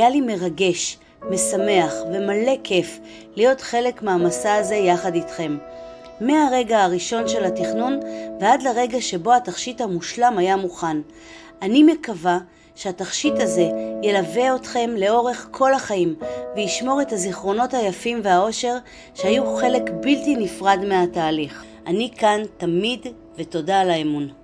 היה לי מרגש, משמח ומלא כיף להיות חלק מהמסע הזה יחד איתכם. מהרגע הראשון של התכנון ועד לרגע שבו התכשיט המושלם היה מוכן. אני מקווה שהתכשיט הזה ילווה אתכם לאורך כל החיים וישמור את הזיכרונות היפים והאושר שהיו חלק בלתי נפרד מהתהליך. אני כאן תמיד ותודה על האמון.